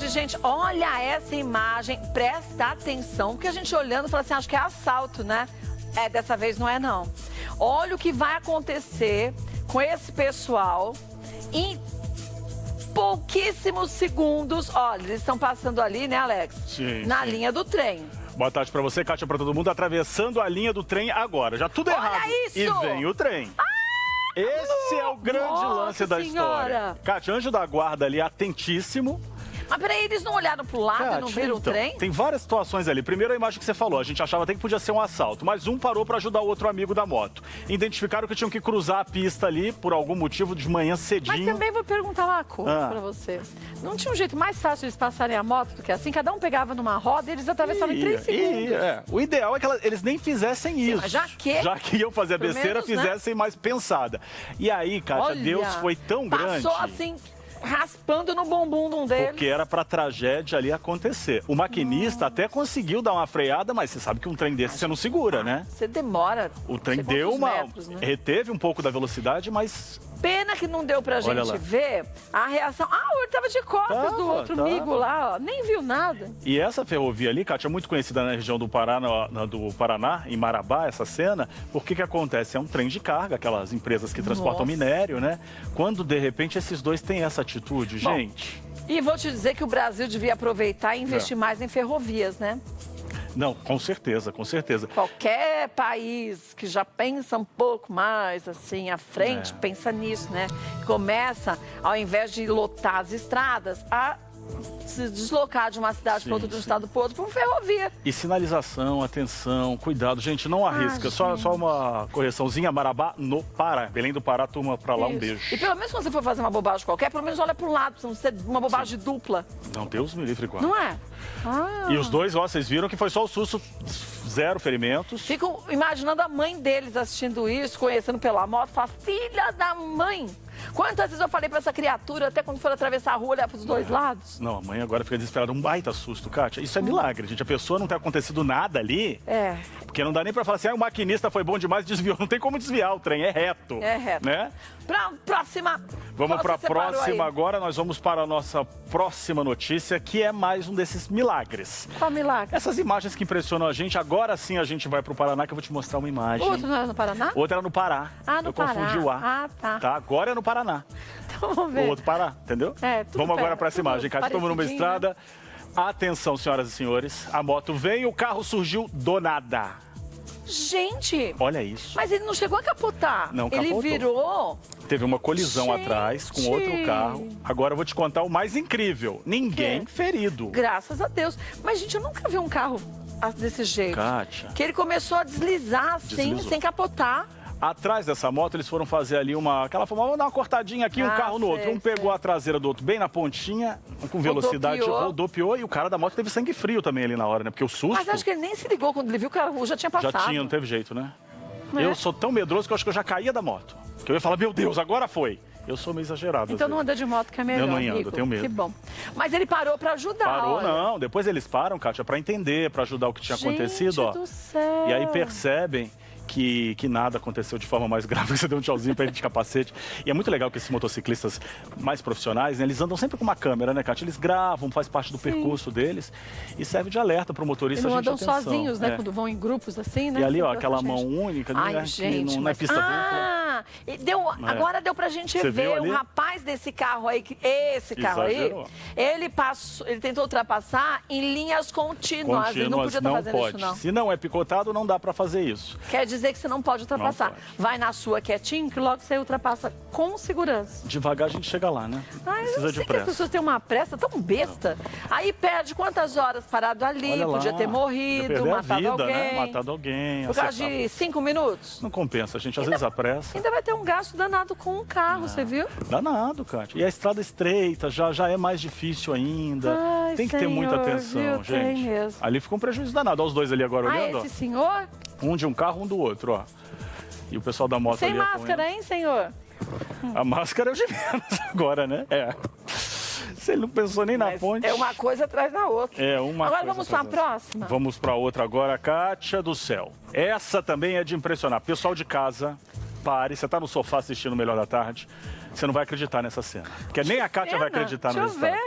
gente, olha essa imagem, presta atenção, porque a gente olhando fala assim, acho que é assalto, né? Dessa vez não é não. Olha o que vai acontecer com esse pessoal em pouquíssimos segundos. Olha, eles estão passando ali, né, Alex? Sim, na sim. linha do trem. Boa tarde pra você, Kátia, pra todo mundo, atravessando a linha do trem agora. Já tudo errado. Olha isso! E vem o trem. Esse é o grande lance da história. Kátia, anjo da guarda ali, atentíssimo. Mas peraí, eles não olharam pro lado e não viram o trem? Tem várias situações ali. Primeiro a imagem que você falou, a gente achava até que podia ser um assalto, mas um parou para ajudar o outro amigo da moto. Identificaram que tinham que cruzar a pista ali, por algum motivo, de manhã cedinho. Mas também vou perguntar uma coisa pra você. Não tinha um jeito mais fácil de eles passarem a moto do que assim? Cada um pegava numa roda e eles atravessavam em 3 segundos. O ideal é que eles nem fizessem isso. Mas já que iam fazer a besteira, menos, fizessem mais pensada. E aí, Kátia, Olha, Deus foi tão grande... Passou assim... raspando no bumbum deles. Porque era pra tragédia ali acontecer. O maquinista até conseguiu dar uma freada, mas você sabe que um trem desse você não segura, né? Você demora. O trem deu metros, né? reteve um pouco da velocidade, mas... Pena que não deu pra gente ver a reação. Ele tava de costas do outro amigo lá, ó. Nem viu nada. E essa ferrovia ali, Kátia, é muito conhecida na região do Paraná, em Marabá, essa cena. Porque que acontece? É um trem de carga, aquelas empresas que transportam minério, né? Quando, de repente, esses dois têm essa atitude, gente... E vou te dizer que o Brasil devia aproveitar e investir mais em ferrovias, né? Não, com certeza, com certeza. Qualquer país que já pensa um pouco mais assim à frente, pensa nisso, né? Começa, ao invés de lotar as estradas, a se deslocar de uma cidade para outra, de um estado para outro, por ferrovia. E sinalização, atenção, cuidado. Gente, não arrisca. Só uma correçãozinha, Marabá, no Pará. Belém do Pará, turma pra lá, um beijo. E pelo menos quando você for fazer uma bobagem qualquer, pelo menos olha para um lado, pra não ser uma bobagem dupla. Não, Deus me livre, guarda. Não é? E os dois, vocês viram que foi só o susto, 0 ferimentos. Fico imaginando a mãe deles assistindo isso, conhecendo pela moto, fala, filha da mãe! Quantas vezes eu falei pra essa criatura, até quando for atravessar a rua, olhar pros dois lados? Não, a mãe agora fica desesperada. Um baita susto, Kátia. Isso é milagre, gente. A pessoa não ter acontecido nada ali. Porque não dá nem pra falar assim, o maquinista foi bom demais, desviou. Não tem como desviar o trem, é reto. É reto. Né? Pra próxima. Vamos pra próxima agora. Nós vamos para a nossa próxima notícia, que é mais um desses milagres. Qual milagre? Essas imagens que impressionam a gente. Agora sim a gente vai pro Paraná, que eu vou te mostrar uma imagem. Outro não era no Paraná? Outro era no Pará. No Pará. Eu confundi o A. Tá, agora é no Paraná. Então vamos ver. O outro Pará, entendeu? Vamos agora para essa imagem. Kátia, estamos numa estrada. Atenção, senhoras e senhores. A moto veio, o carro surgiu do nada. Gente! Olha isso. Mas ele não chegou a capotar. Não capotou. Ele virou... Teve uma colisão atrás com outro carro. Agora eu vou te contar o mais incrível. Ninguém ferido. Graças a Deus. Mas, gente, eu nunca vi um carro desse jeito. Kátia. Que ele começou a deslizar assim, sem capotar. Atrás dessa moto, eles foram fazer ali aquela forma, vamos dar uma cortadinha aqui, um carro no outro. Um pegou a traseira do outro bem na pontinha, com velocidade, rodopiou, e o cara da moto teve sangue frio também ali na hora, né? Porque o susto... Mas acho que ele nem se ligou quando ele viu que o carro já tinha passado. Já tinha, não teve jeito, né? Eu sou tão medroso que eu acho que eu já caía da moto. Que eu ia falar, meu Deus, agora foi. Eu sou meio exagerado. Então não anda de moto que é melhor, eu não ando, eu tenho medo. Que bom. Mas ele parou pra ajudar, Parou, não. Depois eles param, Kátia, pra entender, pra ajudar o que tinha acontecido, ó. Do céu. E aí percebem que nada aconteceu de forma mais grave. Você deu um tchauzinho pra ele de capacete. E é muito legal que esses motociclistas mais profissionais, né, eles andam sempre com uma câmera, né, Kátia? Eles gravam, faz parte do percurso deles e serve de alerta pro motorista. Eles não andam atenção. sozinhos, né, quando vão em grupos assim, né? E ali, ó, aquela mão única, né, gente, que não é pista dupla. Agora deu pra gente ver um rapaz desse carro aí, esse carro aí, ele tentou ultrapassar em linhas contínuas. Ele não podia estar fazendo isso, não. Se não é picotado, não dá pra fazer isso. Quer dizer que você não pode ultrapassar. Vai na sua quietinho, que logo você ultrapassa com segurança. Devagar a gente chega lá, né? Precisa de pressa. As pessoas têm uma pressa tão besta. Aí perde quantas horas parado ali, podia ter morrido, matado alguém. Né? Matado alguém. Por causa de 5 minutos. Não compensa, gente. Às vezes a pressa. Ainda vai ter um gasto danado com o carro, você viu? Danado, Kátia. E a estrada estreita já é mais difícil ainda. Tem que ter muita atenção, gente. Tem mesmo. Ali ficou um prejuízo danado. Olha os dois ali agora olhando. Esse senhor? Um de um carro, um do outro, ó. E o pessoal da moto sem ali máscara, hein, senhor? A máscara é o de menos agora, né? Se ele não pensou nem na ponte. É uma coisa atrás da outra. Agora vamos para a próxima? Vamos para outra agora, Kátia do céu. Essa também é de impressionar. Pessoal de casa, pare. Você tá no sofá assistindo o Melhor da Tarde. Você não vai acreditar nessa cena. Porque nem a Kátia vai acreditar nessa cena.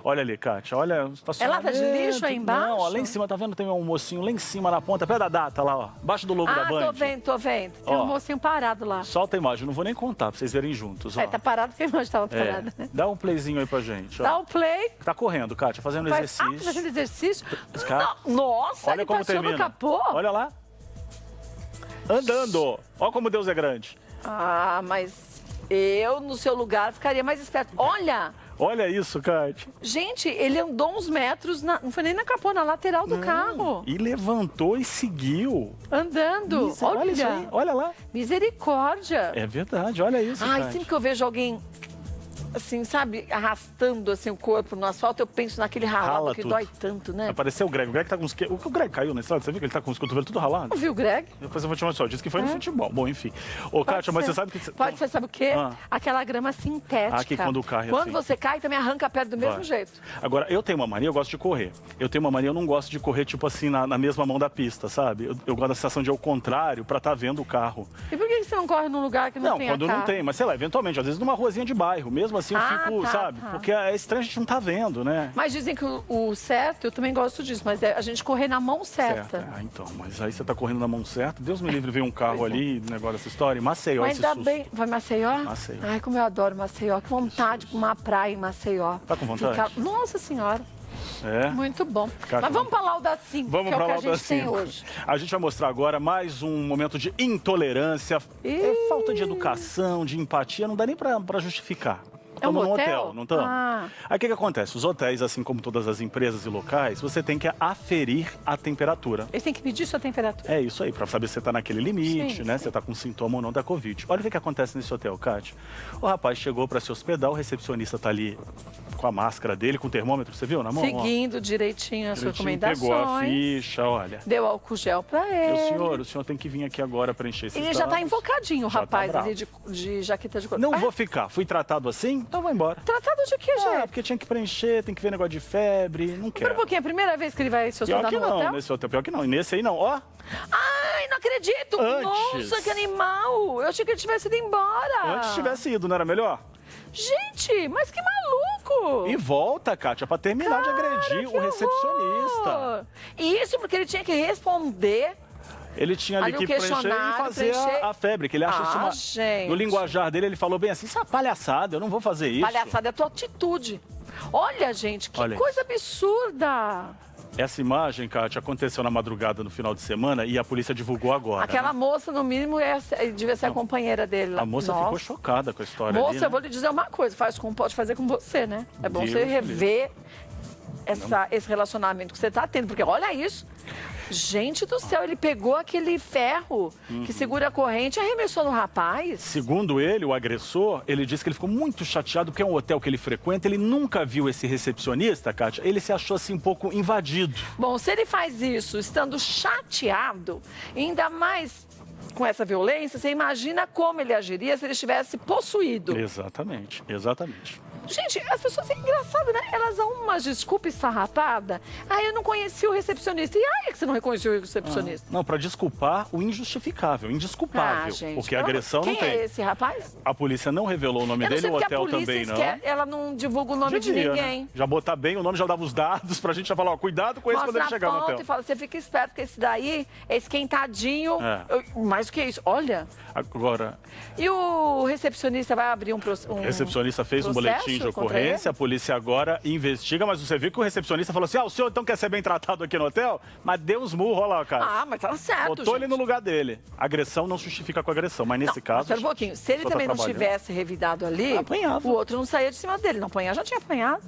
Olha ali, Kátia, olha o estacionamento. É lata de lixo aí embaixo? Não, ó, lá em cima, tá vendo? Tem um mocinho lá em cima na ponta, perto da data lá, ó. Embaixo do logo da Band. Tô vendo. Tem Ó. um mocinho parado lá. Solta a imagem, não vou nem contar pra vocês verem juntos, ó. Tá parado porque a imagem tava parada, né? Dá um playzinho aí pra gente, ó. Dá o play. Tá correndo, Kátia, fazendo exercício. fazendo exercício? Cara, Nossa, olha ele como passou termina. no capô. Olha lá. Andando. Olha como Deus é grande. Ah, mas eu, no seu lugar, ficaria mais esperto. Olha! Olha isso, Kátia. Gente, ele andou uns metros, não foi nem na capô, na lateral do carro. E levantou e seguiu. Andando. Olha isso aí, olha lá. Misericórdia. É verdade, olha isso, Ai, Kátia. sempre que eu vejo alguém, assim, sabe, arrastando assim, o corpo no asfalto, eu penso naquele ralado Rala que tudo. dói tanto, né? Apareceu o Greg. O Greg tá com os... O Greg caiu na estrada, você viu que ele tá com os cotovelos tudo ralado? Não viu o Greg? Depois eu vou te mostrar. Disse que foi no futebol. Bom, enfim. Ô, Kátia, mas você sabe que... Pode ser, sabe o quê? Ah. Aquela grama sintética. Aqui quando cai, Quando assim. você cai, também arranca a perna do mesmo Vai. jeito. Agora, eu tenho uma mania, eu gosto de correr. Eu tenho uma mania, eu não gosto de correr, tipo assim, na mesma mão da pista, sabe? Eu gosto da sensação de ir ao contrário pra estar vendo o carro. E por que você não corre num lugar que não, tem quando carro? não tem, mas sei lá, eventualmente, às vezes numa ruazinha de bairro. Mesmo assim, eu fico, sabe? tá. Porque é estranho, a gente não tá vendo, né? Mas dizem que o certo, eu também gosto disso, mas é a gente correr na mão certa. Ah, então, mas aí você tá correndo na mão certa. Deus me livre, veio um carro Pois é. ali, negócio dessa história. Em Maceió, Mas esse ainda susto. bem. Vai Maceió? Maceió. Ai, como eu adoro Maceió. Que vontade de uma praia em Maceió. Tá com vontade? Nossa Senhora, É. muito bom. Cara, Mas vamos para Lauda 5, Vamos que é pra o que lá a gente tem hoje. A gente vai mostrar agora mais um momento de intolerância. É falta de educação, de empatia, não dá nem pra justificar. É um Estamos num hotel? hotel, não estamos? Ah. Aí o que acontece? Os hotéis, assim como todas as empresas e locais, você tem que aferir a temperatura. Eles têm que medir sua temperatura. É isso aí, pra saber se você tá naquele limite, Sim, né? sim. Se você tá com sintoma ou não da Covid. Olha o que acontece nesse hotel, Kátia. O rapaz chegou pra se hospedar, o recepcionista tá ali com a máscara dele, com o termômetro, você viu na mão? Ó. Seguindo direitinho as Direitinho, recomendações. pegou a ficha, olha. Deu álcool gel para E ele. o senhor tem que vir aqui agora preencher esses Ele já tá dados. invocadinho, o Já tá rapaz bravo. ali de jaqueta de couro. Não Ah, vou ficar. Fui tratado assim, então vou embora. Tratado de que, Ah, gente? porque tinha que preencher, tem que ver negócio de febre, não Espera quero. um pouquinho, é a primeira vez que ele vai se Pior hospedar que no não, hotel? nesse hotel. Pior que não. E nesse aí não, ó. Ai, não acredito! Antes. Nossa, que animal! Eu achei que ele tivesse ido embora. Antes tivesse ido, não era melhor? Gente, mas que maluco! E volta, Kátia, pra terminar de agredir Que o recepcionista. horror! E isso porque ele tinha que responder. Ele tinha ali Ali o que preencher e questionário, fazer preencher. a febre, que ele acha isso uma... Gente. No linguajar dele, ele falou bem assim, isso é uma palhaçada, eu não vou fazer isso. Palhaçada é a tua atitude. Olha, gente, que Olha coisa absurda. Essa imagem, Kátia, aconteceu na madrugada no final de semana e a polícia divulgou agora. Aquela né? moça, no mínimo, devia ser a companheira dele lá. A moça Nossa. ficou chocada com a história Moça, ali, né? eu vou lhe dizer uma coisa, faz como pode fazer com você, né? É bom Deus você me rever esse relacionamento que você tá tendo, porque olha isso. Gente do céu, ele pegou aquele ferro que segura a corrente e arremessou no rapaz. Segundo ele, o agressor, ele disse que ele ficou muito chateado porque é um hotel que ele frequenta, ele nunca viu esse recepcionista, Kátia, ele se achou assim um pouco invadido. Bom, se ele faz isso estando chateado, ainda mais com essa violência, você imagina como ele agiria se ele estivesse possuído. Exatamente, exatamente. Gente, as pessoas, é engraçado, né? Elas dão umas desculpas esfarrapadas. Ah, eu não conheci o recepcionista. E aí é que você não reconheceu o recepcionista? Não, pra desculpar o injustificável, indesculpável, gente, porque agressão quem não tem. é esse rapaz? A polícia não revelou o nome Eu não dele, sei o porque hotel a polícia também não. esquece, ela não divulga o nome de Devia, ninguém. né? Já botar bem o nome, já dava os dados pra gente já falar, ó, cuidado com esse quando Mostra ele chegar a no foto hotel. e fala, você fica esperto, porque esse daí é esquentadinho. É. Mais do que isso, olha. Agora, E o recepcionista vai abrir um o recepcionista fez um processo boletim de contra ocorrência, ele? a polícia agora investiga, mas você viu que o recepcionista falou assim, o senhor então quer ser bem tratado aqui no hotel? Mas deu uns murros, olha lá, cara. Ah, mas tá certo, Botou ele gente. no lugar dele. Agressão não justifica com agressão, mas nesse caso... Espera um pouquinho. Se ele só tá também não trabalhando. tivesse revidado ali, Apanhava. o outro não saía de cima dele. Não apanhar, já tinha apanhado.